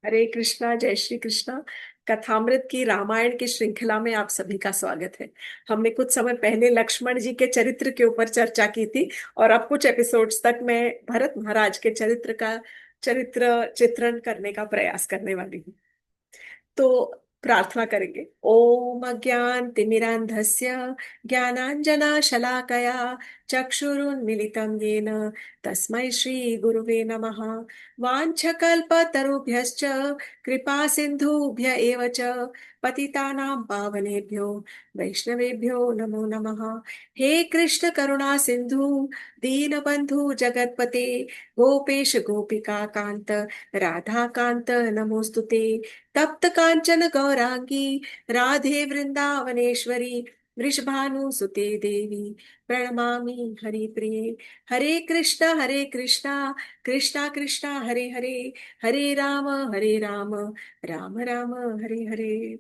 हरे कृष्णा, जय श्री कृष्णा। कथामृत की रामायण की श्रृंखला में आप सभी का स्वागत है। हमने कुछ समय पहले लक्ष्मण जी के चरित्र के ऊपर चर्चा की थी और अब कुछ एपिसोड्स तक मैं भरत महाराज के चरित्र चित्रण करने का प्रयास करने वाली हूँ। तो प्रार्थना करेंगे। ओम अज्ञान तिमिरांधस्य ज्ञानांजनाशलाकया चक्षुरुन्मीलितं येन तस्मै श्री गुरुवे नमः। वाञ्छकल्पतरुभ्यश्च कृपा सिन्धुभ्य एव च पतितानां पावनेभ्यो वैष्णवेभ्यो नमो नमः। हे कृष्ण करुणा सिंधु दीनबंधु जगतपते गोपेश गोपिका कांत राधा कांत नमोस्तुते। तप्त कांचन गौरांगी राधे वृंदावनेश्वरी वृषभानुसुते देवी प्रणमामि हरिप्रिये। हरे कृष्णा कृष्णा कृष्णा हरे हरे, हरे राम राम राम हरे हरे।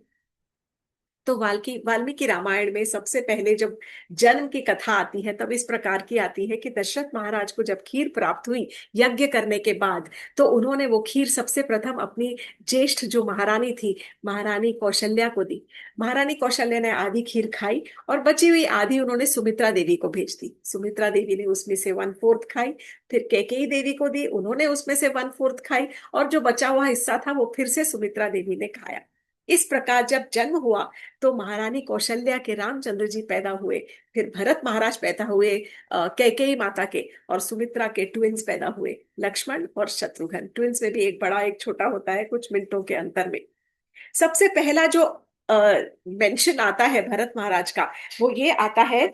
तो वाल्मीकि रामायण में सबसे पहले जब जन्म की कथा आती है तब इस प्रकार की आती है कि दशरथ महाराज को जब खीर प्राप्त हुई यज्ञ करने के बाद, तो उन्होंने वो खीर सबसे प्रथम अपनी ज्येष्ठ जो महारानी थी, महारानी कौशल्या को दी। महारानी कौशल्या ने आधी खीर खाई और बची हुई आधी उन्होंने सुमित्रा देवी को भेज दी। सुमित्रा देवी ने उसमें से 1/4 खाई। फिर कैकेयी देवी को दी, उन्होंने उसमें से 1/4 खाई। और जो बचा हुआ हिस्सा था वो फिर से सुमित्रा देवी ने खाया। इस प्रकार जब जन्म हुआ तो महारानी कौशल्या के रामचंद्र जी पैदा हुए। फिर भरत महाराज पैदा हुए कैकेयी माता के, और सुमित्रा के ट्विंस पैदा हुए, लक्ष्मण और शत्रुघ्न। ट्विंस में भी एक बड़ा एक छोटा होता है कुछ मिनटों के अंतर में। सबसे पहला जो मेंशन आता है भरत महाराज का, वो ये आता है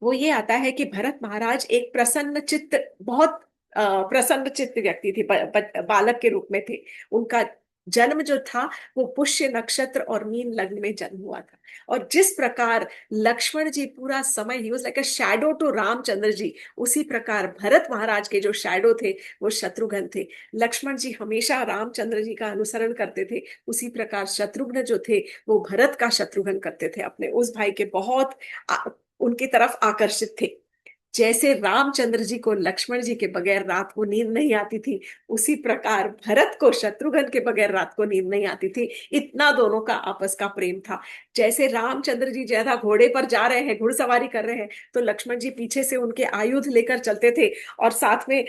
वो ये आता है कि भरत महाराज एक प्रसन्न चित्त, बहुत प्रसन्न चित्त व्यक्ति थे, बालक के रूप में थे। उनका जन्म जो था वो पुष्य नक्षत्र और मीन लग्न में जन्म हुआ था। और जिस प्रकार लक्ष्मण जी पूरा समय ही was like a shadow to Ramchandra ji, उसी प्रकार भरत महाराज के जो शैडो थे वो शत्रुघ्न थे। लक्ष्मण जी हमेशा रामचंद्र जी का अनुसरण करते थे, उसी प्रकार शत्रुघ्न जो थे वो भरत का शत्रुघ्न करते थे, अपने उस भाई के बहुत उनकी तरफ आकर्षित थे। जैसे रामचंद्र जी को लक्ष्मण जी के बगैर रात को नींद नहीं आती थी, उसी प्रकार भरत को शत्रुघ्न के बगैर रात को नींद नहीं आती थी। इतना दोनों का आपस का प्रेम था। जैसे रामचंद्र जी ज्यादा घोड़े पर जा रहे हैं, घुड़सवारी कर रहे हैं, तो लक्ष्मण जी पीछे से उनके आयुध लेकर चलते थे। और साथ में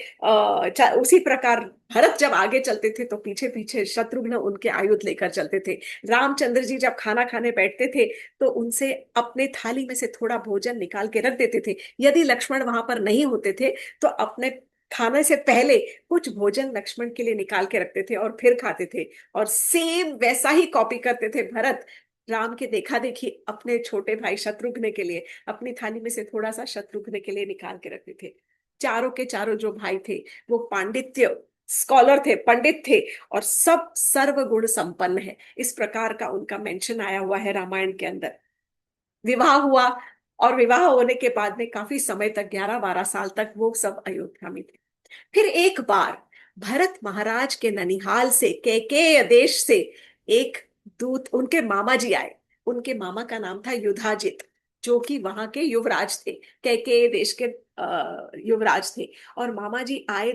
उसी प्रकार भरत जब आगे चलते थे तो पीछे पीछे शत्रुघ्न उनके आयुध लेकर चलते थे। रामचंद्र जी जब खाना खाने बैठते थे तो उनसे अपने थाली में से थोड़ा भोजन निकाल के रख देते थे। यदि लक्ष्मण वहां पर नहीं होते थे तो अपने खाने से पहले कुछ भोजन लक्ष्मण के लिए निकाल के रखते थे और फिर खाते थे। और सेम वैसा ही कॉपी करते थे भरत, राम के देखा देखी अपने छोटे भाई शत्रुघ्न के लिए अपनी थाली में से थोड़ा सा शत्रुघ्न के लिए निकाल के रखते थे। चारों के चारों जो भाई थे वो पांडित्य स्कॉलर थे, पंडित थे, और सब सर्वगुण संपन्न है। इस प्रकार का उनका मेंशन आया हुआ है रामायण के अंदर। विवाह हुआ, और विवाह होने के बाद में काफी समय तक 11-12 साल तक वो सब अयोध्या में थे। फिर एक बार भरत महाराज के ननिहाल से, कैकेय देश से, एक दूत, उनके मामा जी आए। उनके मामा का नाम था युधाजित, जो कि वहां के युवराज थे, कैकेय देश के युवराज थे। और मामा जी आए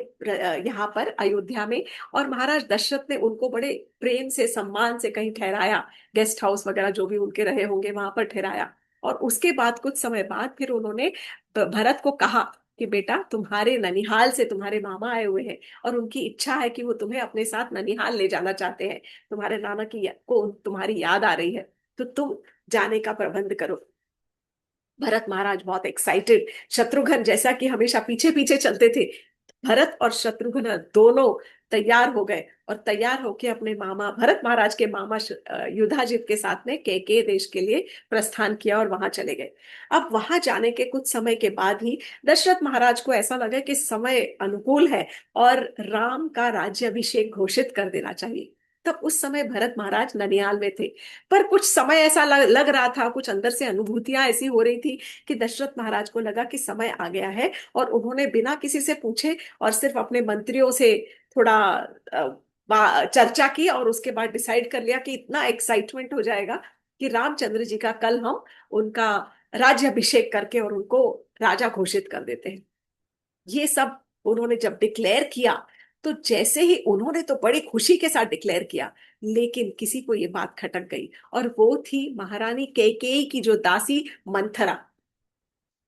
यहाँ पर अयोध्या में। और महाराज दशरथ ने उनको बड़े प्रेम से सम्मान से कहीं ठहराया, गेस्ट हाउस वगैरह जो भी उनके रहे होंगे वहां पर ठहराया। और उसके बाद कुछ समय बाद फिर उन्होंने भरत को कहा कि बेटा, तुम्हारे ननिहाल से तुम्हारे मामा आए हुए हैं और उनकी इच्छा है कि वो तुम्हें अपने साथ ननिहाल ले जाना चाहते हैं। तुम्हारे नाना को तुम्हारी याद आ रही है, तो तुम जाने का प्रबंध करो। भरत महाराज बहुत एक्साइटेड, शत्रुघ्न जैसा कि हमेशा पीछे पीछे चलते थे, भरत और शत्रुघ्न दोनों तैयार हो गए और तैयार होके अपने मामा, भरत महाराज के मामा युधाजित के साथ में कैकेय देश के लिए प्रस्थान किया और वहां चले गए। अब वहां जाने के कुछ समय के बाद ही दशरथ महाराज को ऐसा लगा कि समय अनुकूल है और राम का राज्याभिषेक घोषित कर देना चाहिए। तब उस समय भरत महाराज ननिहाल में थे। पर कुछ समय ऐसा लग रहा था, कुछ अंदर से अनुभूतियां ऐसी हो रही थी कि दशरथ महाराज को लगा कि समय आ गया है। और उन्होंने बिना किसी से पूछे और सिर्फ अपने मंत्रियों से थोड़ा चर्चा की और उसके बाद डिसाइड कर लिया कि इतना एक्साइटमेंट हो जाएगा कि रामचंद्र जी का कल हम उनका राज्याभिषेक करके और उनको राजा घोषित कर देते हैं। ये सब उन्होंने जब डिक्लेयर किया तो जैसे ही उन्होंने तो बड़ी खुशी के साथ डिक्लेयर किया, लेकिन किसी को ये बात खटक गई, और वो थी महारानी कैकेयी की जो दासी मंथरा।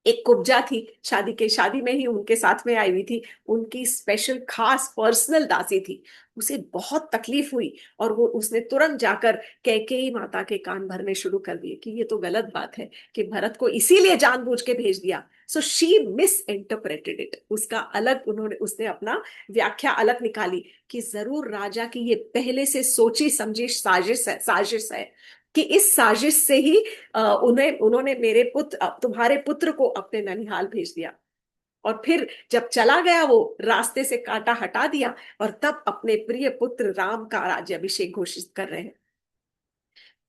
एक कुब्जा थी, शादी में ही उनके साथ में आई हुई थी, उनकी स्पेशल खास पर्सनल दासी थी। उसे बहुत तकलीफ हुई, और वो उसने तुरंत जाकर कैकेयी माता के कान भरने शुरू कर दिए कि ये तो गलत बात है, कि भरत को इसीलिए जानबूझ के भेज दिया। So she miss interpreted it, उसका अलग उन्होंने उसने अपना व्याख्या अलग निकाली, कि जरूर राजा की ये पहले से सोची समझी साजिश है, कि इस साजिश से ही उन्हें उन्होंने मेरे पुत्र तुम्हारे पुत्र को अपने ननिहाल भेज दिया। और फिर जब चला गया वो, रास्ते से कांटा हटा दिया, और तब अपने प्रिय पुत्र राम का राज्याभिषेक घोषित कर रहे हैं।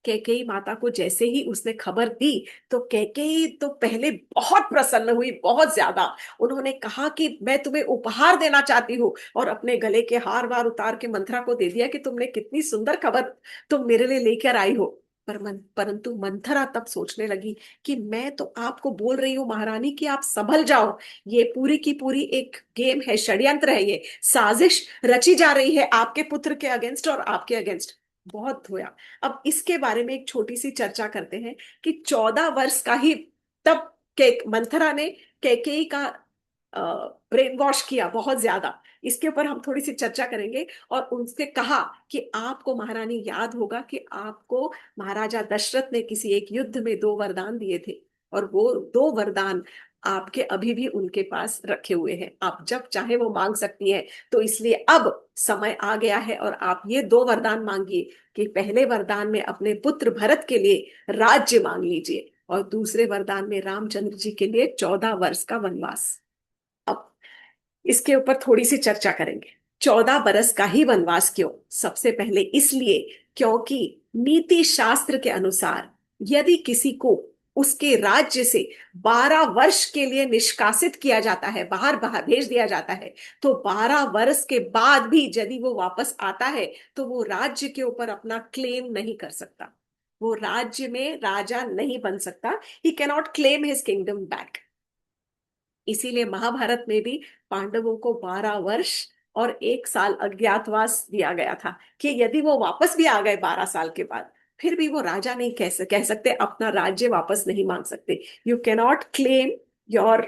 कैकेयी माता को जैसे ही उसने खबर दी, तो कैकेयी तो पहले बहुत प्रसन्न हुई, बहुत ज्यादा। उन्होंने कहा कि मैं तुम्हें उपहार देना चाहती हूँ, और अपने गले के हार वार उतार के मंथरा को दे दिया कि तुमने कितनी सुंदर खबर तुम मेरे लिए लेकर आई हो। परंतु मंथरा तब सोचने लगी कि मैं तो आपको बोल रही हूँ महारानी कि आप संभल जाओ, ये पूरी की पूरी एक गेम है, षड्यंत्र है, ये साजिश रची जा रही है आपके पुत्र के अगेंस्ट और आपके अगेंस्ट। बहुत धोया। अब इसके बारे में एक छोटी सी चर्चा करते हैं, कि 14 वर्ष का ही तब मंथरा ने कैकेयी का ब्रेन वॉश किया बहुत ज्यादा। इसके ऊपर हम थोड़ी सी चर्चा करेंगे। और उनसे कहा कि आपको महारानी याद होगा कि आपको महाराजा दशरथ ने किसी एक युद्ध में 2 वरदान दिए थे, और वो 2 वरदान आपके अभी भी उनके पास रखे हुए हैं, आप जब चाहे वो मांग सकती हैं। तो इसलिए अब समय आ गया है, और आप ये 2 वरदान मांगिए, कि पहले वरदान में अपने पुत्र भरत के लिए राज्य मांग लीजिए, और दूसरे वरदान में रामचंद्र जी के लिए 14 वर्ष का वनवास। अब इसके ऊपर थोड़ी सी चर्चा करेंगे। 14 बरस का ही वनवास क्यों? सबसे पहले इसलिए क्योंकि नीति शास्त्र के अनुसार यदि किसी को उसके राज्य से 12 वर्ष के लिए निष्कासित किया जाता है, बाहर बाहर भेज दिया जाता है, तो 12 वर्ष के बाद भी यदि वो वापस आता है, तो वो राज्य के ऊपर अपना क्लेम नहीं कर सकता, वो राज्य में राजा नहीं बन सकता। ही cannot claim his kingdom back. इसीलिए महाभारत में भी पांडवों को 12 वर्ष और 1 साल अज्ञातवास दिया गया था, कि यदि वो वापस भी आ गए 12 साल के बाद, फिर भी वो राजा नहीं कह सकते, अपना राज्य वापस नहीं मांग सकते। You cannot claim your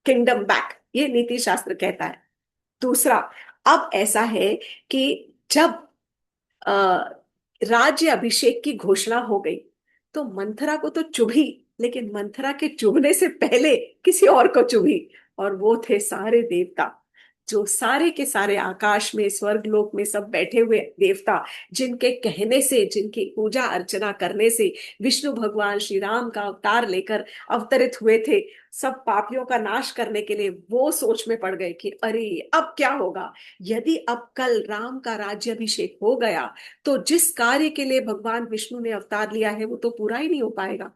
kingdom back, ये नीति शास्त्र कहता है। दूसरा, अब ऐसा है कि जब अ, राज्य अभिषेक की घोषणा हो गई, तो मंथरा को तो चुभी, लेकिन मंथरा के चुभने से पहले किसी और को चुभी, और वो थे सारे देवता, जो सारे के सारे आकाश में स्वर्ग लोक में सब बैठे हुए देवता, जिनके कहने से, जिनकी पूजा अर्चना करने से विष्णु भगवान श्री राम का अवतार लेकर अवतरित हुए थे, सब पापियों का नाश करने के लिए, वो सोच में पड़ गए कि अरे अब क्या होगा, यदि अब कल राम का राज्याभिषेक हो गया, तो जिस कार्य के लिए भगवान विष्णु ने अवतार लिया है वो तो पूरा ही नहीं हो पाएगा।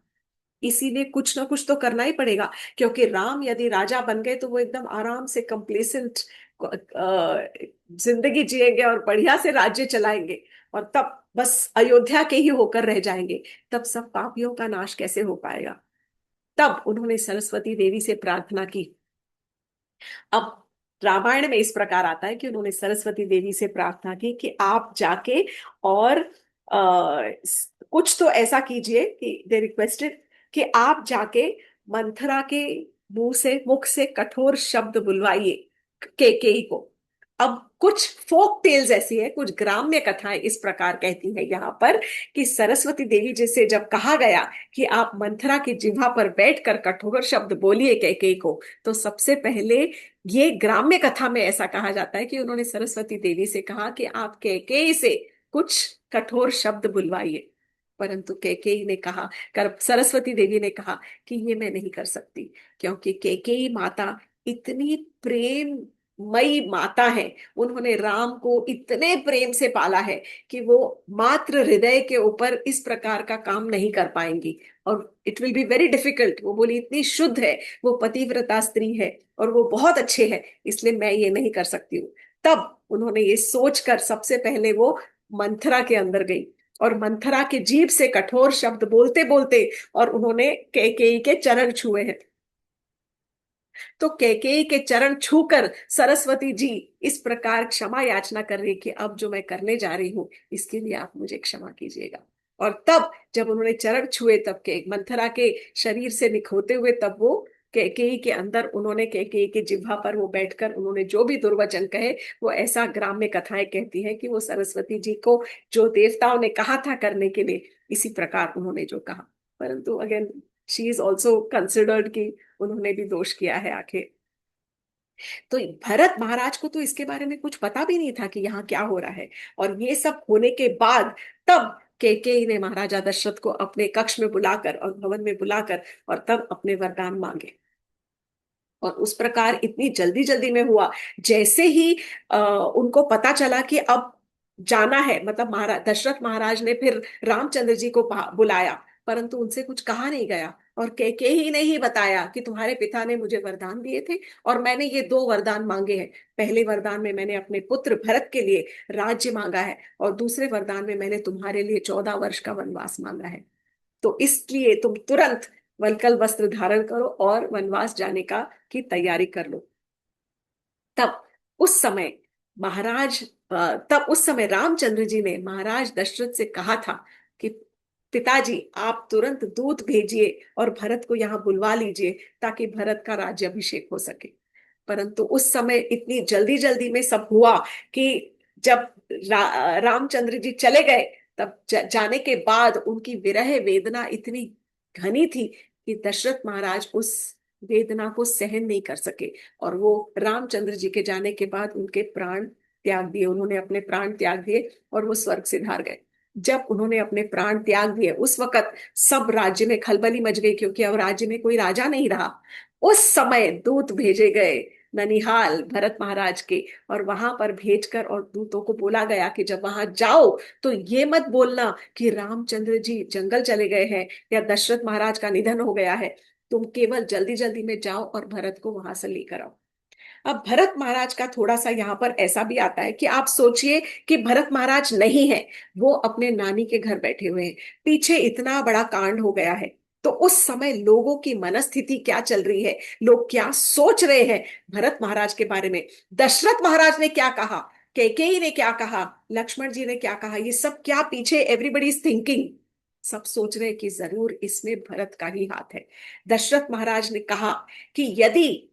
इसीलिए कुछ ना कुछ तो करना ही पड़ेगा, क्योंकि राम यदि राजा बन गए तो वो एकदम आराम से कंप्लेसेंट जिंदगी जिएंगे, और बढ़िया से राज्य चलाएंगे, और तब बस अयोध्या के ही होकर रह जाएंगे। तब सब पापियों का नाश कैसे हो पाएगा? तब उन्होंने सरस्वती देवी से प्रार्थना की। अब रामायण में इस प्रकार आता है कि उन्होंने सरस्वती देवी से प्रार्थना की कि आप जाके और कुछ तो ऐसा कीजिए, कि दे रिक्वेस्टेड कि आप जाके मंथरा के मुख से कठोर शब्द बुलवाइए केकेई को। अब कुछ फोक टेल्स ऐसी है, कुछ ग्राम्य कथाएं इस प्रकार कहती है यहाँ पर, कि सरस्वती देवी जी से जब कहा गया कि आप मंथरा की जिह्वा पर बैठकर कठोर शब्द बोलिए कैकेयी को, तो सबसे पहले ये ग्राम्य कथा में ऐसा कहा जाता है कि उन्होंने सरस्वती देवी से कहा कि आप कैकेयी से कुछ कठोर शब्द बुलवाइए। परंतु कैकेयी ने कहा, कर सरस्वती देवी ने कहा कि ये मैं नहीं कर सकती, क्योंकि कैकेयी माता इतनी प्रेम मई माता है, उन्होंने राम को इतने प्रेम से पाला है, कि वो मात्र हृदय के ऊपर इस प्रकार का काम नहीं कर पाएंगी, और it will be very difficult. वो बोली इतनी शुद्ध है, वो पतिव्रता स्त्री है, और वो बहुत अच्छे है, इसलिए मैं ये नहीं कर सकती हूँ। तब उन्होंने ये सोचकर सबसे पहले वो मंथरा के अंदर गई, और मंथरा के जीभ से कठोर शब्द बोलते बोलते, और उन्होंने कैकेयी के चरण छुए हैं। तो कैकेयी के चरण छूकर सरस्वती जी इस प्रकार क्षमा याचना कर रही कि अब जो मैं करने जा रही हूं इसके लिए आप मुझे क्षमा कीजिएगा। और तब जब उन्होंने चरण छुए तब के मंथरा के शरीर से निखोते हुए तब वो कैकेयी के अंदर उन्होंने कैकेयी के जिह्वा पर वो बैठकर उन्होंने जो भी दुर्वचन कहे, वो ऐसा ग्राम्य कथाएं कहती हैं कि वो सरस्वती जी को जो देवताओं ने कहा था करने के लिए, इसी प्रकार उन्होंने जो कहा। परंतु again she is also considered कि उन्होंने भी दोष किया है आखिर। तो भरत महाराज को तो इसके बारे में कुछ पता भी नहीं था कि यहाँ क्या हो रहा है। और ये सब होने के बाद तब कैकेयी ने महाराजा दशरथ को अपने कक्ष में बुलाकर और भवन में बुलाकर और तब अपने वरदान मांगे। और उस प्रकार इतनी जल्दी जल्दी में हुआ। जैसे ही उनको पता चला कि अब जाना है, मतलब महाराज दशरथ महाराज ने फिर रामचंद्र जी को बुलाया, परंतु उनसे कुछ कहा नहीं गया। और कैकेयी ने ही बताया कि तुम्हारे पिता ने मुझे वरदान दिए थे और मैंने ये दो वरदान मांगे हैं। पहले वरदान में मैंने अपने पुत्र भरत के लिए राज्य मांगा है और दूसरे वरदान में मैंने तुम्हारे लिए 14 वर्ष का वनवास मांगा है। तो इसलिए तुम तुरंत वलकल वस्त्र धारण करो और वनवास जाने का की तैयारी कर लो। तब उस समय महाराज तब उस समय रामचंद्र जी ने महाराज दशरथ से कहा था कि पिताजी आप तुरंत दूत भेजिए और भरत को यहाँ बुलवा लीजिए ताकि भरत का राज्याभिषेक हो सके। परंतु उस समय इतनी जल्दी जल्दी में सब हुआ कि जब रामचंद्र जी चले गए तब जाने के बाद उनकी विरह वेदना इतनी घनी थी कि दशरथ महाराज उस वेदना को सहन नहीं कर सके। और वो रामचंद्र जी के जाने के बाद उनके प्राण त्याग दिए, उन्होंने अपने प्राण त्याग दिए और वो स्वर्ग सिधार गए। जब उन्होंने अपने प्राण त्याग दिए उस वक्त सब राज्य में खलबली मच गई, क्योंकि अब राज्य में कोई राजा नहीं रहा। उस समय दूत भेजे गए ननिहाल भरत महाराज के, और वहां पर भेजकर और दूतों को बोला गया कि जब वहां जाओ तो ये मत बोलना कि रामचंद्र जी जंगल चले गए हैं या दशरथ महाराज का निधन हो गया है। तुम केवल जल्दी जल्दी में जाओ और भरत को वहां से लेकर आओ। अब भरत महाराज का थोड़ा सा यहाँ पर ऐसा भी आता है कि आप सोचिए कि भरत महाराज नहीं है, वो अपने नानी के घर बैठे हुए हैं, पीछे इतना बड़ा कांड हो गया है। तो उस समय लोगों की मनस्थिति क्या चल रही है, लोग क्या सोच रहे हैं भरत महाराज के बारे में, दशरथ महाराज ने क्या कहा, कैकेयी ने क्या कहा, लक्ष्मण जी ने क्या कहा, ये सब क्या पीछे एवरीबडी इज थिंकिंग। सब सोच रहे हैं कि जरूर इसमें भरत का ही हाथ है। दशरथ महाराज ने कहा कि यदि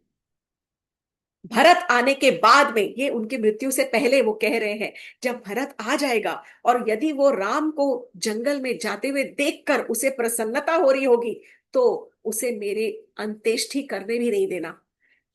भरत आने के बाद में, ये उनकी मृत्यु से पहले वो कह रहे हैं, जब भरत आ जाएगा और यदि वो राम को जंगल में जाते हुए देखकर उसे प्रसन्नता हो रही होगी तो उसे मेरे अंत्येष्टि करने भी नहीं देना।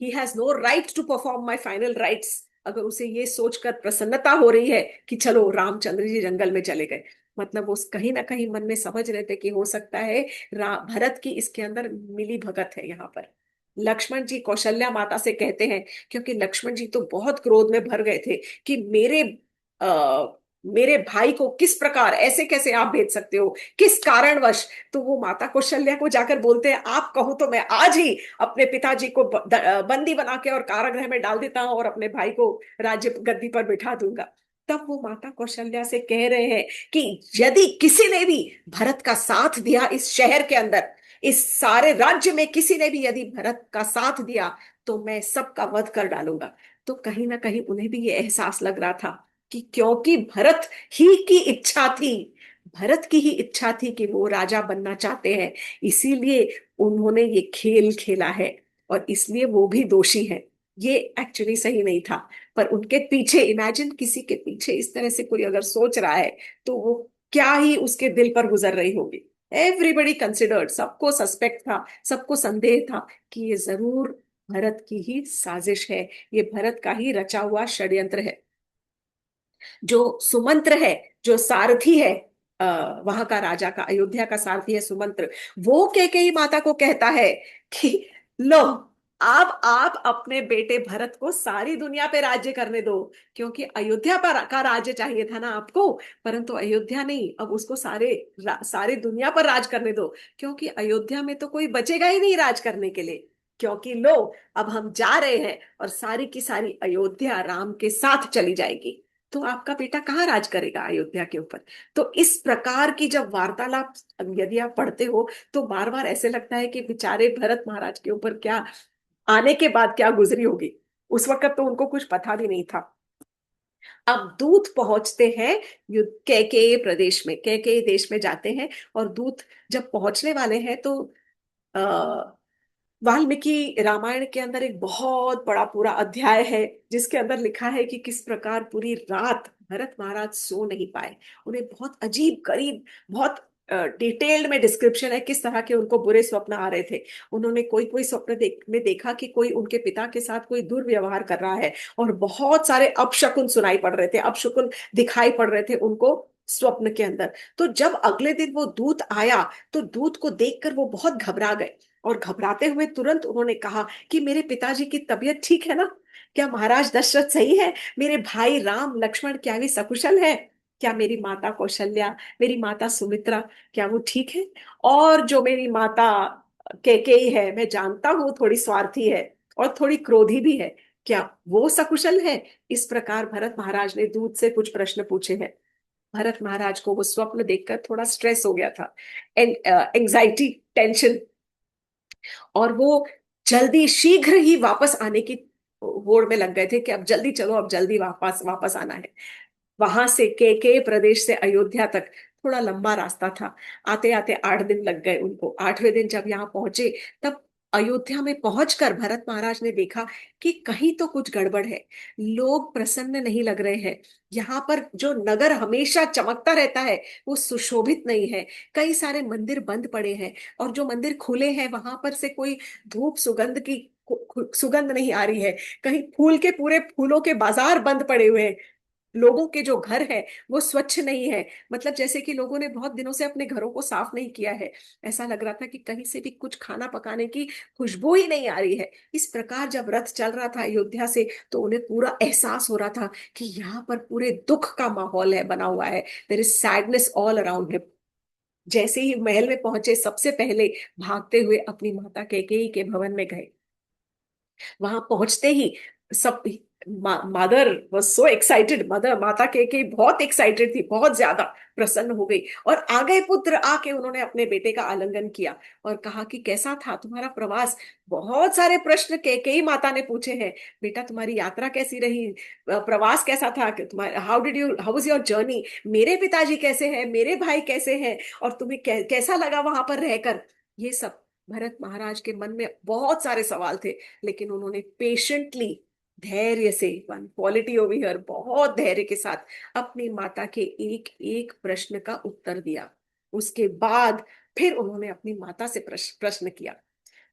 He has no right to perform my final rites. अगर उसे ये सोचकर प्रसन्नता हो रही है कि चलो रामचंद्र जी जंगल में चले गए, मतलब वो कहीं ना कहीं मन में समझ रहे थे कि हो सकता है भरत की इसके अंदर मिली भगत है यहाँ पर। लक्ष्मण जी कौशल्या माता से कहते हैं, क्योंकि लक्ष्मण जी तो बहुत क्रोध में भर गए थे कि आ, मेरे भाई को किस प्रकार ऐसे कैसे आप भेज सकते हो, किस कारणवश। तो वो माता कौशल्या को जाकर बोलते हैं आप कहो तो मैं आज ही अपने पिताजी को बंदी बना के और कारागृह में डाल देता हूं और अपने भाई को राज्य गद्दी पर बिठा दूंगा। तब वो माता कौशल्या से कह रहे हैं कि यदि किसी ने भी भरत का साथ दिया इस शहर के अंदर, इस सारे राज्य में किसी ने भी यदि भरत का साथ दिया तो मैं सबका वध कर डालूंगा। तो कहीं ना कहीं उन्हें भी ये एहसास लग रहा था कि क्योंकि भरत ही की इच्छा थी, भरत की ही इच्छा थी कि वो राजा बनना चाहते हैं, इसीलिए उन्होंने ये खेल खेला है और इसलिए वो भी दोषी है। ये एक्चुअली सही नहीं था। पर उनके पीछे इमेजिन, किसी के पीछे इस तरह से कोई अगर सोच रहा है तो वो क्या ही उसके दिल पर गुजर रही होगी। एवरीबडी कंसिडर्ड, सबको सस्पेक्ट था, सबको संदेह था कि ये जरूर भरत की ही साजिश है, ये भरत का ही रचा हुआ षड्यंत्र है। जो सुमंत्र है, जो सारथी है, वहां का राजा का, अयोध्या का सारथी है सुमंत्र, वो कैकेयी माता को कहता है कि लो अब आप अपने बेटे भरत को सारी दुनिया पे राज्य करने दो, क्योंकि अयोध्या पर का राज्य चाहिए था ना आपको, परंतु अयोध्या नहीं, अब उसको सारे दुनिया पर राज करने दो, क्योंकि अयोध्या में तो कोई बचेगा ही नहीं राज करने के लिए। क्योंकि लो अब हम जा रहे हैं और सारी की सारी अयोध्या राम के साथ चली जाएगी, तो आपका बेटा कहाँ राज करेगा अयोध्या के ऊपर। तो इस प्रकार की जब वार्तालाप यदि आप पढ़ते हो तो बार बार ऐसे लगता है कि बेचारे भरत महाराज के ऊपर क्या आने के बाद क्या गुजरी होगी। उस वक्त तो उनको कुछ पता भी नहीं था। अब दूत पहुंचते हैं युद्ध कैकेयी प्रदेश में, कैकेयी देश में जाते हैं। और दूत जब पहुंचने वाले हैं तो वाल्मीकि रामायण के अंदर एक बहुत बड़ा पूरा अध्याय है जिसके अंदर लिखा है कि किस प्रकार पूरी रात भरत महाराज सो नहीं पाए। उन्हें बहुत अजीब गरीब, बहुत डिटेल्ड में डिस्क्रिप्शन है किस तरह के उनको बुरे स्वप्न आ रहे थे। उन्होंने कोई कोई स्वप्न में देखा कि कोई उनके पिता के साथ कोई दुर्व्यवहार कर रहा है, और बहुत सारे अपशकुन सुनाई पड़ रहे थे, अपशकुन दिखाई पड़ रहे थे उनको स्वप्न के अंदर। तो जब अगले दिन वो दूत आया तो दूत को देखकर वो बहुत घबरा गए, और घबराते हुए तुरंत उन्होंने कहा कि मेरे पिताजी की तबीयत ठीक है ना? क्या महाराज दशरथ सही है? मेरे भाई राम लक्ष्मण क्या वे सकुशल है? क्या मेरी माता कौशल्या, मेरी माता सुमित्रा, क्या वो ठीक है? और जो मेरी माता कैकेयी है, मैं जानता हूँ थोड़ी स्वार्थी है और थोड़ी क्रोधी भी है, क्या वो सकुशल है? इस प्रकार भरत महाराज ने दूत से कुछ प्रश्न पूछे हैं। भरत महाराज को वो स्वप्न देखकर थोड़ा स्ट्रेस हो गया था, एंजाइटी, टेंशन। और वो जल्दी शीघ्र ही वापस आने की होड़ में लग गए थे कि अब जल्दी चलो, अब जल्दी वापस वापस आना है। वहां से के प्रदेश से अयोध्या तक थोड़ा लंबा रास्ता था। आते आते 8 दिन लग गए उनको। 8वें दिन जब यहाँ पहुंचे तब अयोध्या में पहुंचकर भरत महाराज ने देखा कि कहीं तो कुछ गड़बड़ है। लोग प्रसन्न नहीं लग रहे हैं। यहाँ पर जो नगर हमेशा चमकता रहता है वो सुशोभित नहीं है। कई सारे मंदिर बंद पड़े हैं, और जो मंदिर खुले हैं वहां पर से कोई धूप सुगंध की सुगंध नहीं आ रही है। कहीं फूल के पूरे फूलों के बाजार बंद पड़े हुए हैं। लोगों के जो घर है वो स्वच्छ नहीं है, मतलब जैसे कि लोगों ने बहुत दिनों से अपने घरों को साफ नहीं किया है। ऐसा लग रहा था कि कहीं से भी कुछ खाना पकाने की खुशबू ही नहीं आ रही है। इस प्रकार जब रथ चल रहा था अयोध्या से तो उन्हें पूरा एहसास हो रहा था कि यहाँ पर पूरे दुख का माहौल है बना हुआ है। There is sadness all around him. जैसे ही महल में पहुंचे सबसे पहले भागते हुए अपनी माता कैकेयी के भवन में गए। वहां पहुंचते ही सब, mother was so excited, mother माता के बहुत एक्साइटेड थी, बहुत ज्यादा प्रसन्न हो गई। और आ गए पुत्र, आके उन्होंने अपने बेटे का आलिंगन किया और कहा कि कैसा था तुम्हारा प्रवास? बहुत सारे प्रश्न केकई माता ने पूछे हैं। बेटा तुम्हारी यात्रा कैसी रही, प्रवास कैसा था, कि तुम्हारा हाउ वाज योर जर्नी, मेरे पिताजी कैसे हैं, मेरे भाई कैसे हैं, और तुम्हें कैसा लगा वहां पर रहकर? ये सब भरत महाराज के मन में बहुत सारे सवाल थे, लेकिन उन्होंने पेशेंटली, धैर्य से, वन क्वालिटी ओवर हियर, बहुत धैर्य के साथ अपनी माता के एक एक प्रश्न का उत्तर दिया। उसके बाद फिर उन्होंने अपनी माता से प्रश्न किया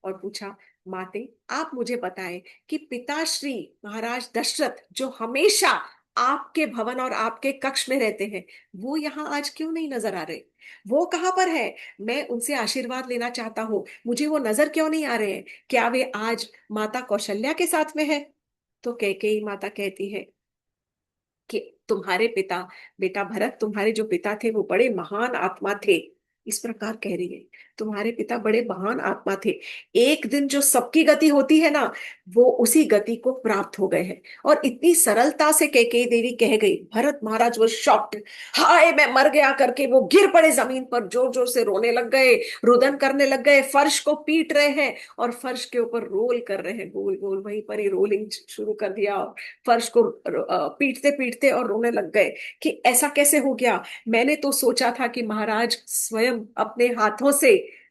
और पूछा, माते आप मुझे बताएं कि पिताश्री महाराज दशरथ जो हमेशा आपके भवन और आपके कक्ष में रहते हैं, वो यहाँ आज क्यों नहीं नजर आ रहे? वो कहाँ पर है? मैं उनसे आशीर्वाद लेना चाहता हूँ, मुझे वो नजर क्यों नहीं आ रहे हैं? क्या वे आज माता कौशल्या के साथ में है? तो कैकेयी माता कहती है कि तुम्हारे पिता, बेटा भरत, तुम्हारे जो पिता थे वो बड़े महान आत्मा थे। इस प्रकार कह रही है, तुम्हारे पिता बड़े महान आत्मा थे। एक दिन जो सबकी गति होती है ना, वो उसी गति को प्राप्त हो गए हैं। और इतनी सरलता से कैकेयी देवी कह गई, भरत महाराज वो शॉक्ड, हाय मैं मर गया करके वो गिर पड़े जमीन पर, जोर जोर से रोने लग गए, रुदन करने लग गए, फर्श को पीट रहे हैं और फर्श के ऊपर रोल कर रहे हैं, गोल गोल वहीं पर ही रोलिंग शुरू कर दिया। फर्श को पीटते पीटते और रोने लग गए कि ऐसा कैसे हो गया? मैंने तो सोचा था कि महाराज स्वयं अपने हाथों से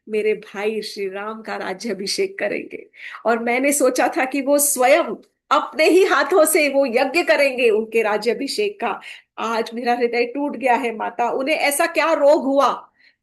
मेरे भाई श्री राम का राज्याभिषेक करेंगे, और मैंने सोचा था कि वो स्वयं अपने ही हाथों से वो यज्ञ करेंगे उनके राज्याभिषेक का। आज मेरा हृदय टूट गया है माता। उन्हें ऐसा क्या रोग हुआ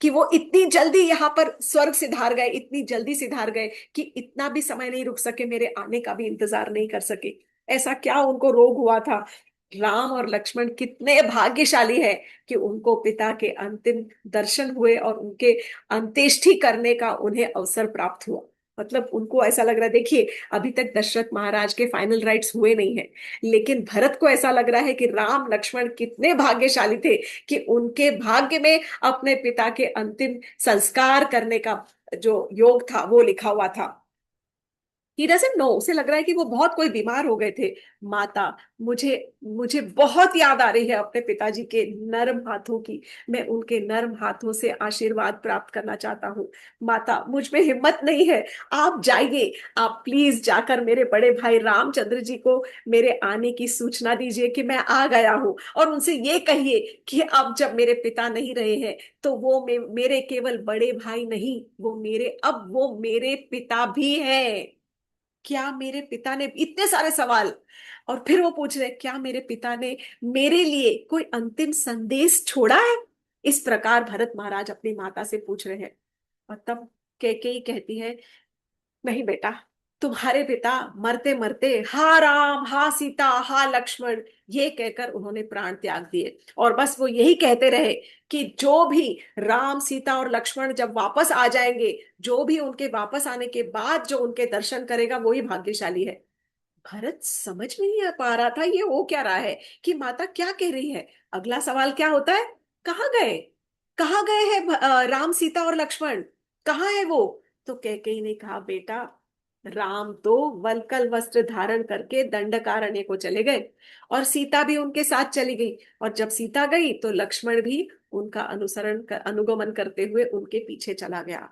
कि वो इतनी जल्दी यहाँ पर स्वर्ग सिधार गए, इतनी जल्दी सिधार गए कि इतना भी समय नहीं रुक सके, मेरे आने का भी इंतजार नहीं कर सके? ऐसा क्या उनको रोग हुआ था? राम और लक्ष्मण कितने भाग्यशाली है कि उनको पिता के अंतिम दर्शन हुए और उनके अंत्येष्टि करने का उन्हें अवसर प्राप्त हुआ। मतलब उनको ऐसा लग रहा है, देखिए अभी तक दशरथ महाराज के फाइनल राइट्स हुए नहीं है, लेकिन भरत को ऐसा लग रहा है कि राम लक्ष्मण कितने भाग्यशाली थे कि उनके भाग्य में अपने पिता के अंतिम संस्कार करने का जो योग था वो लिखा हुआ था। ही डजंट नो, उसे लग रहा है कि वो बहुत कोई बीमार हो गए थे। माता, मुझे मुझे बहुत याद आ रही है अपने पिताजी के नर्म हाथों की। मैं उनके नर्म हाथों से आशीर्वाद प्राप्त करना चाहता हूँ। माता, मुझ में हिम्मत नहीं है। आप जाइए, आप प्लीज जाकर मेरे बड़े भाई रामचंद्र जी को मेरे आने की सूचना दीजिए कि मैं आ गया हूँ, और उनसे ये कहिए कि अब जब मेरे पिता नहीं रहे हैं तो वो मेरे केवल बड़े भाई नहीं, वो मेरे, अब वो मेरे पिता भी हैं। क्या मेरे पिता ने, इतने सारे सवाल, और फिर वो पूछ रहे क्या मेरे पिता ने मेरे लिए कोई अंतिम संदेश छोड़ा है। इस प्रकार भरत महाराज अपनी माता से पूछ रहे हैं। और तब कैकेयी कहती है, नहीं बेटा, तुम्हारे पिता मरते मरते हा राम हा सीता हा लक्ष्मण ये कहकर उन्होंने प्राण त्याग दिए, और बस वो यही कहते रहे कि जो भी राम सीता और लक्ष्मण जब वापस आ जाएंगे, जो भी उनके वापस आने के बाद जो उनके दर्शन करेगा वही भाग्यशाली है। भरत समझ में नहीं आ पा रहा था ये हो क्या रहा है, कि माता क्या कह रही है। अगला सवाल क्या होता है, कहाँ गए, कहाँ गए हैं राम सीता और लक्ष्मण, कहाँ है वो। तो कैकेयी ने कहा, बेटा, राम तो वल्कल वस्त्र धारण करके दंडकारण्य को चले गए, और सीता भी उनके साथ चली गई, और जब सीता गई तो लक्ष्मण भी उनका अनुगमन करते हुए उनके पीछे चला गया।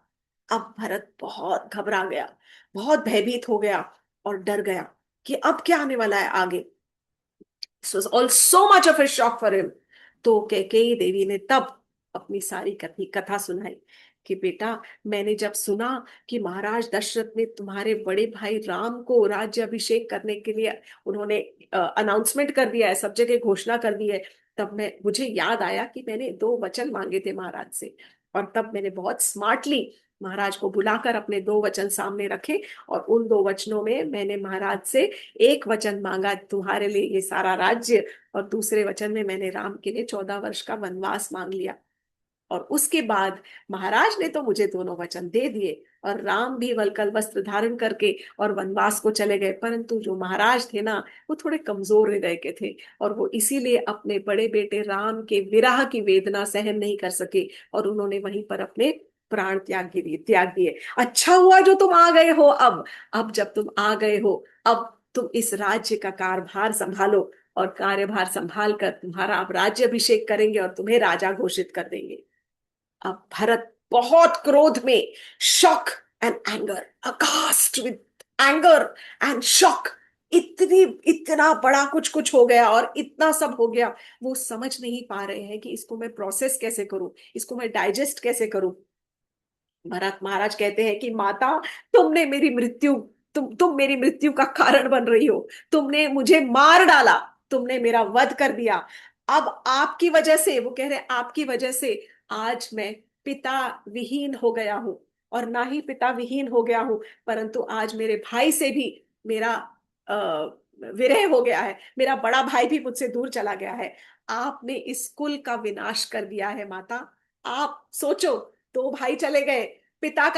अब भरत बहुत घबरा गया, बहुत भयभीत हो गया, और डर गया कि अब क्या आने वाला है आगे। This was all so much of a shock for him. तो कैकेयी देवी ने तब अपनी सारी कथी कथा सुनाई कि बेटा, मैंने जब सुना कि महाराज दशरथ ने तुम्हारे बड़े भाई राम को राज्य अभिषेक करने के लिए उन्होंने अनाउंसमेंट कर दिया है, सब जगह घोषणा कर दी है, तब मैं मुझे याद आया कि मैंने दो वचन मांगे थे महाराज से, और तब मैंने बहुत स्मार्टली महाराज को बुलाकर अपने दो वचन सामने रखे, और उन दो वचनों में मैंने महाराज से एक वचन मांगा तुम्हारे लिए ये सारा राज्य, और दूसरे वचन में मैंने राम के लिए 14 वर्ष का वनवास मांग लिया। और उसके बाद महाराज ने तो मुझे दोनों वचन दे दिए, और राम भी वल्कल वस्त्र धारण करके और वनवास को चले गए, परंतु जो महाराज थे ना, वो थोड़े कमजोर हृदय के थे, और वो इसीलिए अपने बड़े बेटे राम के विरह की वेदना सहन नहीं कर सके, और उन्होंने वहीं पर अपने प्राण त्याग दिए। अच्छा हुआ जो तुम आ गए हो अब जब तुम आ गए हो, अब तुम इस राज्य का कार्यभार संभालो, और कार्यभार संभाल कर तुम्हारा अब राज्य अभिषेक करेंगे और तुम्हें राजा घोषित कर देंगे। अब भरत बहुत क्रोध में, shock and anger, aghast with anger and shock, इतनी इतना बड़ा कुछ कुछ हो गया और इतना सब हो गया, वो समझ नहीं पा रहे हैं कि इसको मैं प्रोसेस कैसे करूं, इसको मैं डाइजेस्ट कैसे करूं। भरत महाराज कहते हैं कि माता, तुमने मेरी मृत्यु तुम मेरी मृत्यु का कारण बन रही हो, तुमने मुझे मार डाला, तुमने मेरा वध कर दिया। अब आपकी वजह से, वो कह रहे हैं आपकी वजह से आज मैं पिता विहीन हो गया हूं, और ना ही पिता विहीन हो गया हूं, परंतु आज मेरे भाई से भी मेरा विरह हो गया है, मेरा बड़ा भाई भी मुझसे दूर चला गया है। आपने इस कुल का विनाश कर दिया है माता। आप सोचो, दो भाई चले गए, पिता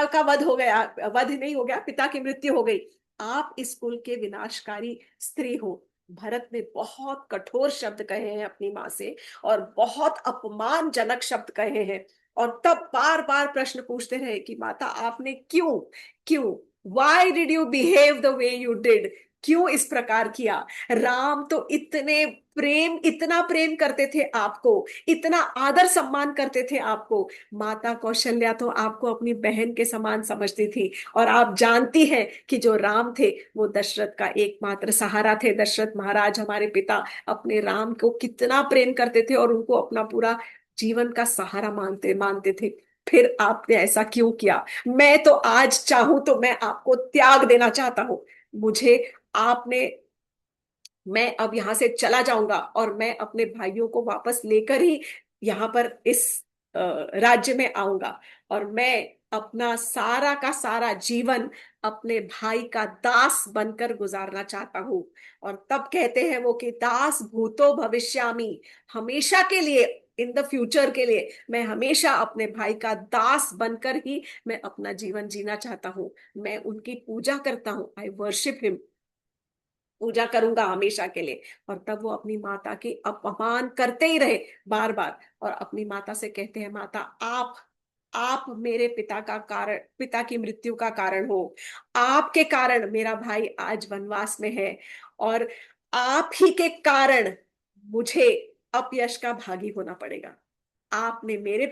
का वध हो गया, वध नहीं हो गया, पिता की मृत्यु हो गई, आप इस कुल के विनाशकारी स्त्री हो। भरत ने बहुत कठोर शब्द कहे हैं अपनी माँ से, और बहुत अपमानजनक शब्द कहे हैं, और तब बार बार प्रश्न पूछते रहे कि माता, आपने क्यों क्यों why did you behave the way you did, क्यों इस प्रकार किया। राम तो इतना प्रेम करते थे आपको, इतना आदर सम्मान करते थे आपको। माता कौशल्या तो आपको अपनी बहन के समान समझती थी, और आप जानती हैं कि जो राम थे वो दशरथ का एकमात्र सहारा थे। दशरथ महाराज हमारे पिता अपने राम को कितना प्रेम करते थे और उनको अपना पूरा जीवन का सहारा मानते मानते थे। फिर आपने ऐसा क्यों किया। मैं तो आज चाहूं तो मैं आपको त्याग देना चाहता हूं। मुझे आपने मैं अब यहां से चला जाऊंगा, और मैं अपने भाइयों को वापस लेकर ही यहाँ पर इस राज्य में आऊंगा, और मैं अपना सारा का सारा जीवन अपने भाई का दास बनकर गुजारना चाहता हूँ। और तब कहते हैं वो कि दास भूतो भविष्यामि, हमेशा के लिए, इन द फ्यूचर के लिए मैं हमेशा अपने भाई का दास बनकर ही मैं अपना जीवन जीना चाहता हूँ। मैं उनकी पूजा करता हूँ, आई वर्शिप हिम, पूजा करूंगा हमेशा के लिए। और तब वो अपनी माता की अपमान करते ही रहे बार बार, और अपनी माता से कहते हैं, माता आप मेरे पिता का कारण, पिता की मृत्यु का कारण हो। आपके कारण मेरा भाई आज वनवास में है, और आप ही के कारण मुझे अपयश का भागी होना पड़ेगा। आप मेरे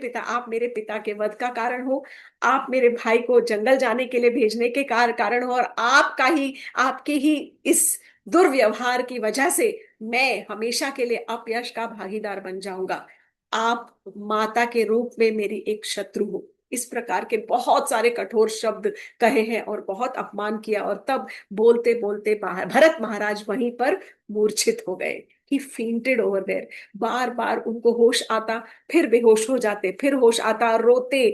पिता के वध का कारण हो। आप मेरे भाई को जंगल जाने के लिए भेजने के कारण हो, और आपके ही इस दुर्व्यवहार की वजह से मैं हमेशा के लिए अपयश का भागीदार बन जाऊंगा। आप माता के रूप में मेरी एक शत्रु हो। इस प्रकार के बहुत सारे कठोर शब्द कहे हैं और बहुत अपमान किया, और तब बोलते बोलते बाहर भरत महाराज वहीं पर मूर्छित हो गए। ही फेंटेड ओवर देयर। बार बार उनको होश आता, फिर बेहोश हो जाते, फिर होश आता, रोते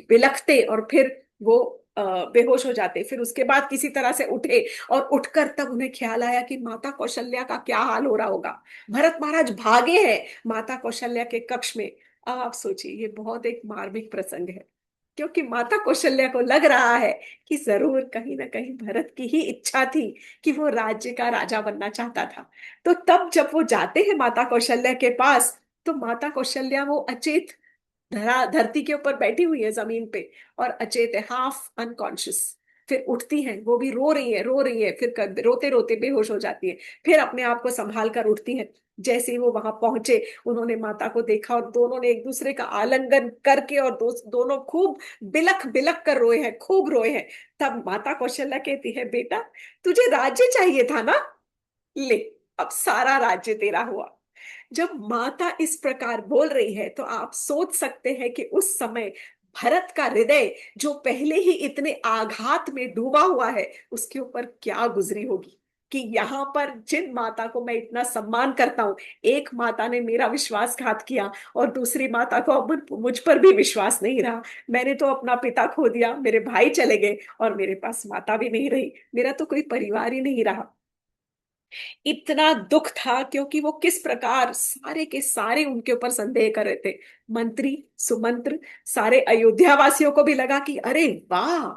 बिलखते, और फिर वो बेहोश हो जाते। फिर उसके बाद किसी तरह से उठे, और उठकर तब उन्हें ख्याल आया कि माता कौशल्या का क्या हाल हो रहा होगा। भरत महाराज भागे हैं माता कौशल्या के कक्ष में। अब आप सोचिए, ये बहुत एक मार्मिक प्रसंग है, क्योंकि माता कौशल्या को लग रहा है कि जरूर कहीं ना कहीं भरत की ही इच्छा थी कि वो राज्य का राजा बनना चाहता था। तो तब जब वो जाते हैं माता कौशल्या के पास, तो माता कौशल्या वो अचेत धरती के ऊपर बैठी हुई है जमीन पे, और अचेत है, हाफ अनकॉन्शियस। फिर उठती हैं, वो भी रो रही है, फिर रोते रोते बेहोश हो जाती है, फिर अपने आप को संभाल कर उठती है। जैसे ही वो वहां पहुंचे, उन्होंने माता को देखा, और दोनों ने एक दूसरे का आलिंगन करके, और दोनों खूब बिलख बिलख कर रोए हैं, खूब रोए हैं। तब माता कौशल्या कहती है, बेटा तुझे राज्य चाहिए था ना, ले, अब सारा राज्य तेरा हुआ। जब माता इस प्रकार बोल रही है, तो आप सोच सकते हैं कि उस समय भरत का हृदय, जो पहले ही इतने आघात में डूबा हुआ है, उसके ऊपर क्या गुजरी होगी। कि यहाँ पर जिन माता को मैं इतना सम्मान करता हूं, एक माता ने मेरा विश्वासघात किया, और दूसरी माता को अब मुझ पर भी विश्वास नहीं रहा। मैंने तो अपना पिता खो दिया, मेरे भाई चले गए, और मेरे पास माता भी नहीं रही, मेरा तो कोई परिवार ही नहीं रहा। इतना दुख था, क्योंकि वो किस प्रकार सारे के सारे उनके ऊपर संदेह कर रहे थे। मंत्री, सुमंत्र, सारे अयोध्या वासियों को भी लगा कि अरे वाह,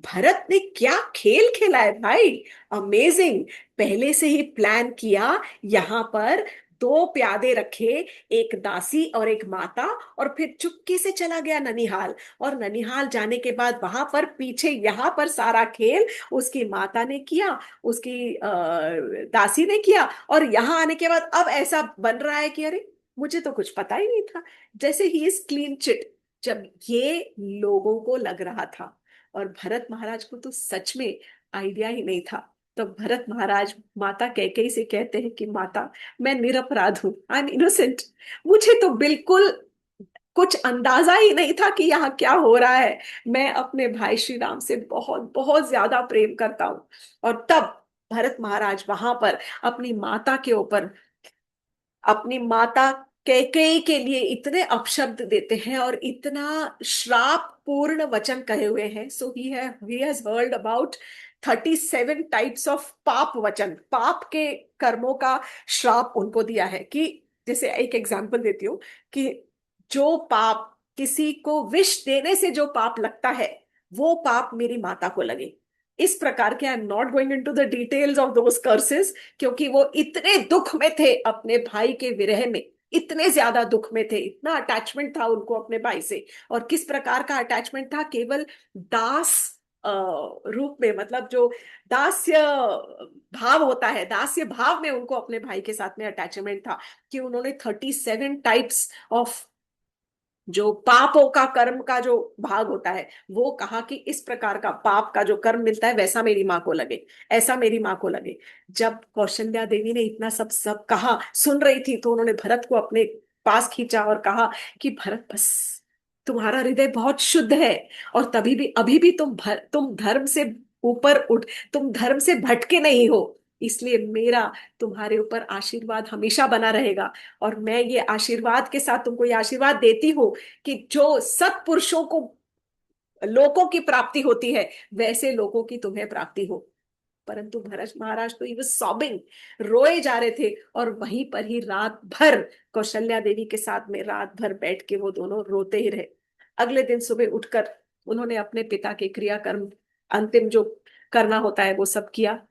भरत ने क्या खेल खेला है भाई, अमेजिंग। पहले से ही प्लान किया, यहाँ पर दो प्यादे रखे, एक दासी और एक माता, और फिर चुपके से चला गया ननिहाल। और ननिहाल जाने के बाद वहां पर पीछे यहाँ पर सारा खेल उसकी माता ने किया, उसकी दासी ने किया, और यहां आने के बाद अब ऐसा बन रहा है कि अरे, मुझे तो कुछ पता ही नहीं था। जैसे ही इज क्लीन चिट। जब ये लोगों को लग रहा था, और भरत महाराज को तो सच में आइडिया ही नहीं था, तो भरत महाराज माता कैकेयी से कहते हैं कि माता, मैं निरपराध हूं, आई एम इनोसेंट। मुझे तो बिल्कुल कुछ अंदाजा ही नहीं था कि यहाँ क्या हो रहा है। मैं अपने भाई श्री राम से बहुत बहुत ज्यादा प्रेम करता हूँ। और तब भरत महाराज वहां पर अपनी माता के ऊपर, अपनी माता कैकेयी के लिए इतने अपशब्द देते हैं, और इतना श्राप पूर्ण वचन कहे हुए हैं। So he has heard about 37 types of पाप वचन, पाप के कर्मों का श्राप उनको दिया है। कि जैसे एक एग्जांपल देती हूँ, कि जो पाप, किसी को विष देने से जो पाप लगता है, वो पाप मेरी माता को लगे। इस प्रकार के, I am not going into the details of those curses, क्योंकि वो इतने दुख में थे अपने भाई के विरह में, इतने ज्यादा दुख में थे, इतना अटैचमेंट था उनको अपने भाई से। और किस प्रकार का अटैचमेंट था, केवल दास रूप में, मतलब जो दास्य भाव होता है, दास्य भाव में उनको अपने भाई के साथ में अटैचमेंट था। कि उन्होंने 37 टाइप्स ऑफ जो पापों का कर्म का जो भाग होता है, वो कहा कि इस प्रकार का पाप का जो कर्म मिलता है, वैसा मेरी माँ को लगे, ऐसा मेरी माँ को लगे। जब कौशल्या देवी ने इतना सब सब कहा, सुन रही थी, तो उन्होंने भरत को अपने पास खींचा और कहा कि भरत, बस, तुम्हारा हृदय बहुत शुद्ध है, और तभी भी अभी भी तुम धर्म से ऊपर उठ, तुम धर्म से भटके नहीं हो, इसलिए मेरा तुम्हारे ऊपर आशीर्वाद हमेशा बना रहेगा। और मैं ये आशीर्वाद के साथ तुमको ये आशीर्वाद देती हूँ कि जो सत्पुरुषों को लोगों की प्राप्ति होती है, वैसे लोगों की तुम्हें प्राप्ति हो। परंतु भरत महाराज तो ये सॉबिंग, रोए जा रहे थे, और वहीं पर ही रात भर कौशल्या देवी के साथ में रात भर बैठ के वो दोनों रोते ही रहे। अगले दिन सुबह उठकर उन्होंने अपने पिता के क्रियाकर्म, अंतिम जो करना होता है वो सब किया।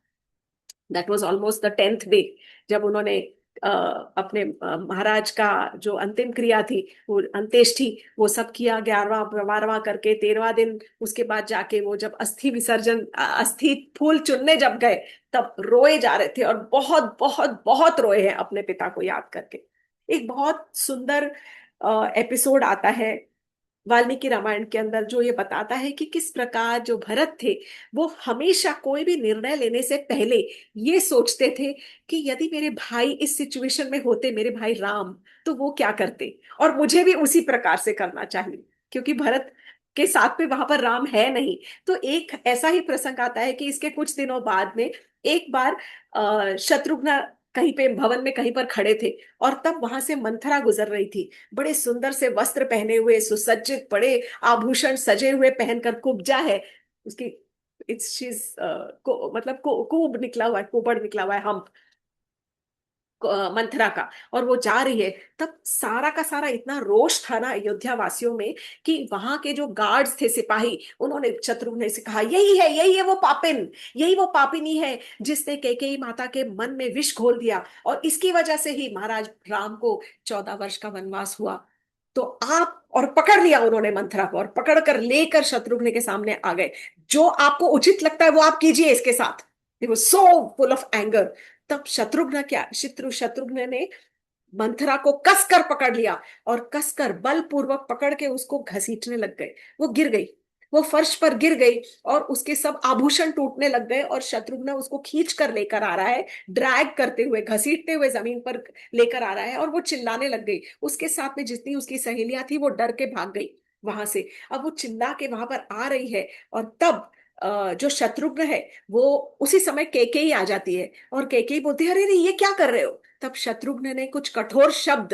That was almost the 10th day, जब उन्होंने अपने महाराज का जो अंतिम क्रिया थी, वो अंत्येष्टि, वो सब किया 11वां 12वां करके 13वां दिन। उसके बाद जाके वो जब अस्थि विसर्जन, अस्थि फूल चुनने जब गए, तब रोए जा रहे थे और बहुत बहुत बहुत रोए हैं अपने पिता को याद करके। एक बहुत सुंदर एपिसोड आता है वाल्मीकि रामायण के अंदर, जो ये बताता है कि किस प्रकार जो भरत थे, वो हमेशा कोई भी निर्णय लेने से पहले ये सोचते थे कि यदि मेरे भाई इस सिचुएशन में होते, मेरे भाई राम, तो वो क्या करते, और मुझे भी उसी प्रकार से करना चाहिए। क्योंकि भरत के साथ में वहां पर राम है नहीं। तो एक ऐसा ही प्रसंग आता है कि इसके कुछ दिनों बाद में एक बार शत्रुघ्न कहीं पे भवन में कहीं पर खड़े थे, और तब वहां से मंथरा गुजर रही थी, बड़े सुंदर से वस्त्र पहने हुए, सुसज्जित, बड़े आभूषण सजे हुए पहनकर, कुब्जा है उसकी, इट्स शीज मतलब कूब निकला हुआ है, कुबड़ निकला हुआ है, हम मंथरा का, और वो जा रही है। तब सारा का सारा इतना रोष था ना अयोध्या वासियों में, कि वहां के जो गार्ड्स थे, सिपाही, उन्होंने शत्रुघ्न से कहा, यही है वो पापिन, यही वो पापिनी है जिसने कैकेयी माता के मन में विष घोल दिया, और इसकी वजह से ही महाराज राम को 14 वर्ष का वनवास हुआ। तो आप, और पकड़ लिया उन्होंने मंथरा को, और पकड़ कर लेकर शत्रुघ्न के सामने आ गए। जो आपको उचित लगता है वो आप कीजिए इसके साथ। They was so full of anger. तब शत्रुघ्न ने मंथरा को कसकर पकड़ लिया, और कसकर बलपूर्वक पकड़ के उसको घसीटने लग गए। वो गिर गई, वो फर्श पर गिर गई, और उसके सब आभूषण टूटने लग गए, और शत्रुघ्न उसको खींच कर लेकर आ रहा है, ड्रैग करते हुए, घसीटते हुए जमीन पर लेकर आ रहा है, और वो चिल्लाने लग गई। उसके साथ में जितनी उसकी सहेलियां थी वो डर के भाग गई वहां से। अब वो चिल्ला के वहां पर आ रही है, और तब जो शत्रुघ्न है, वो उसी समय कैकेयी आ जाती है, और कैकेयी बोलती है, अरे अरे ये क्या कर रहे हो। तब शत्रुघ्न ने कुछ कठोर शब्द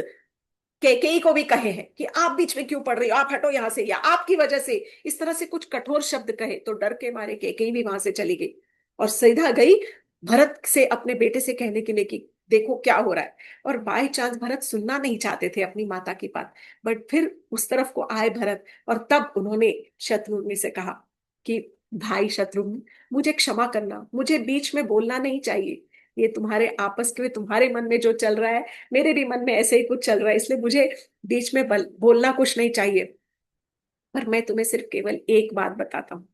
कैकेयी को भी कहे हैं कि आप बीच में क्यों पड़ रही हो, आप हटो यहां से, या आपकी वजह से, इस तरह से कुछ कठोर शब्द कहे। तो डर के मारे कैकेयी भी वहां से चली गई, और सीधा गई भरत से अपने बेटे से कहने के लिए कि देखो क्या हो रहा है। और बाय चांस भरत सुनना नहीं चाहते थे अपनी माता की बात, बट फिर उस तरफ को आए भरत, और तब उन्होंने शत्रुघ्न से कहा कि भाई शत्रुघ्न, मुझे क्षमा करना, मुझे बीच में बोलना नहीं चाहिए। ये तुम्हारे आपस के, तुम्हारे मन में जो चल रहा है, मेरे भी मन में ऐसे ही कुछ चल रहा है, इसलिए मुझे बीच में बोलना कुछ नहीं चाहिए। पर मैं तुम्हें सिर्फ केवल एक बात बताता हूँ,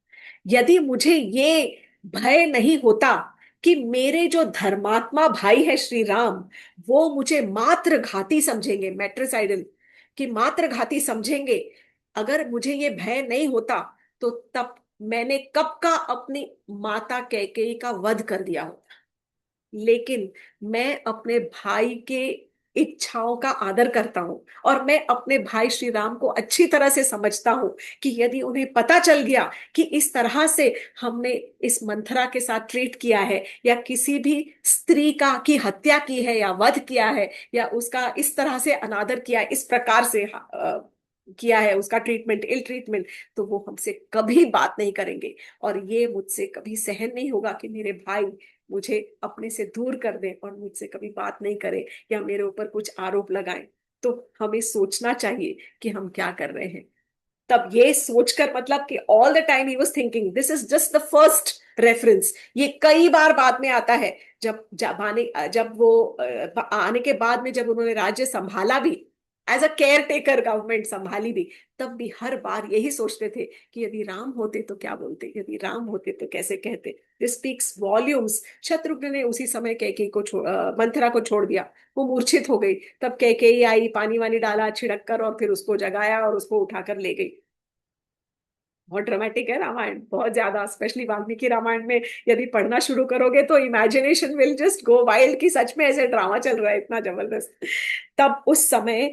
यदि मुझे ये भय नहीं होता कि मेरे जो धर्मात्मा भाई है श्री राम, वो मुझे मात्र घाती समझेंगे, मैट्रिसाइडल, कि मात्र घाती समझेंगे, अगर मुझे ये भय नहीं होता, तो तब मैंने कब का अपनी माता कैकेयी का वध कर दिया होता। लेकिन मैं अपने भाई के इच्छाओं का आदर करता हूं, और मैं अपने भाई श्री राम को अच्छी तरह से समझता हूं, कि यदि उन्हें पता चल गया कि इस तरह से हमने इस मंथरा के साथ ट्रीट किया है, या किसी भी स्त्री का की हत्या की है, या वध किया है, या उसका इस तरह से अनादर किया, इस प्रकार से किया है, उसका ट्रीटमेंट, इल ट्रीटमेंट, तो वो हमसे कभी बात नहीं करेंगे। और ये मुझसे कभी सहन नहीं होगा कि मेरे भाई मुझे अपने से दूर कर दे, और मुझसे कभी बात नहीं करे, या मेरे ऊपर कुछ आरोप लगाए। तो हमें सोचना चाहिए कि हम क्या कर रहे हैं। तब ये सोचकर, मतलब कि all the time he was thinking, this is just the first reference. ये कई बार बाद में आता है, जब वो आने के बाद में, जब उन्होंने राज्य संभाला भी, as a caretaker government संभाली भी, तब भी हर बार यही सोचते थे कि यदि राम होते तो क्या बोलते, यदि राम होते तो कैसे कहते। This speaks volumes. शत्रुघ्न ने उसी समय कैकेयी को मंथरा को छोड़ दिया, वो मूर्छित हो गई। तब कैकेयी आई, पानी वानी डाला छिड़क कर, और फिर उसको जगाया और उसको उठाकर ले गई। बहुत ड्रामेटिक है रामायण, बहुत ज्यादा, स्पेशली वाल्मीकि रामायण में यदि पढ़ना शुरू करोगे तो imagination will just go wild, कि सच में ऐसे ड्रामा चल रहा है, इतना जबरदस्त। तब उस समय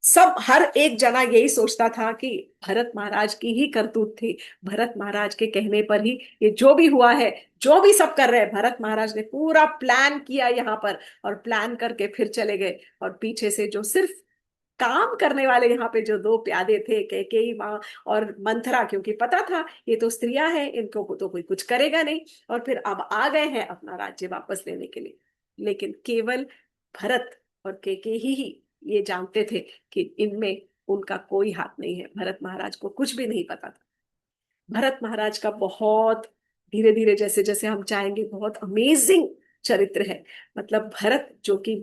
सब, हर एक जना यही सोचता था कि भरत महाराज की ही करतूत थी, भरत महाराज के कहने पर ही ये जो भी हुआ है, जो भी सब कर रहे हैं, भरत महाराज ने पूरा प्लान किया यहाँ पर, और प्लान करके फिर चले गए। और पीछे से जो सिर्फ काम करने वाले यहाँ पे जो दो प्यादे थे, कैकेयी माँ और मंथरा, क्योंकि पता था ये तो स्त्रियां हैं, इनको तो कोई कुछ करेगा नहीं, और फिर अब आ गए हैं अपना राज्य वापस लेने के लिए। लेकिन केवल भरत और कैकेयी ही ये जानते थे कि इनमें उनका कोई हाथ नहीं है, भरत महाराज को कुछ भी नहीं पता था। भरत महाराज का बहुत धीरे धीरे, जैसे जैसे हम चाहेंगे, बहुत अमेजिंग चरित्र है। मतलब भरत जो कि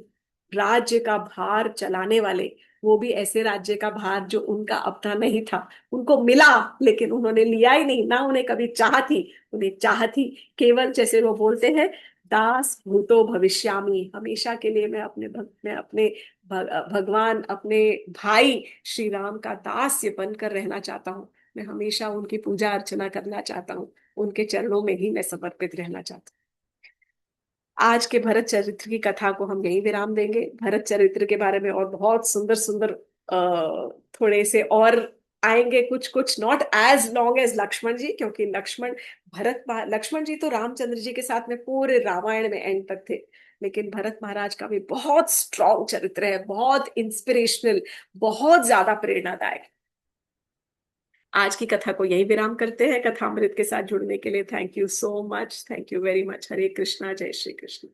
राज्य का भार चलाने वाले, वो भी ऐसे राज्य का भार जो उनका अपना नहीं था, उनको मिला लेकिन उन्होंने लिया ही नहीं, ना उन्हें कभी चाह थी। उन्हें चाह थी केवल, जैसे वो बोलते हैं, दास भूतो भविष्यामि, हमेशा के लिए मैं अपने मैं अपने भगवान, अपने भाई श्री राम का दास्य बनकर रहना चाहता हूँ। मैं हमेशा उनकी पूजा अर्चना करना चाहता हूँ, उनके चरणों में ही मैं समर्पित रहना चाहता हूँ। आज के भरत चरित्र की कथा को हम यहीं विराम देंगे। भरत चरित्र के बारे में और बहुत सुंदर सुंदर थोड़े से और आएंगे, कुछ कुछ, not as long as Lakshman ji, क्योंकि लक्ष्मण जी तो रामचंद्र जी के साथ में पूरे रामायण में एंड तक थे। लेकिन भरत महाराज का भी बहुत स्ट्रॉन्ग चरित्र है, बहुत इंस्पिरेशनल, बहुत ज्यादा प्रेरणादायक। आज की कथा को यही विराम करते हैं। कथामृत के साथ जुड़ने के लिए thank you so much, thank you very much. Hare Krishna, जय श्री कृष्ण।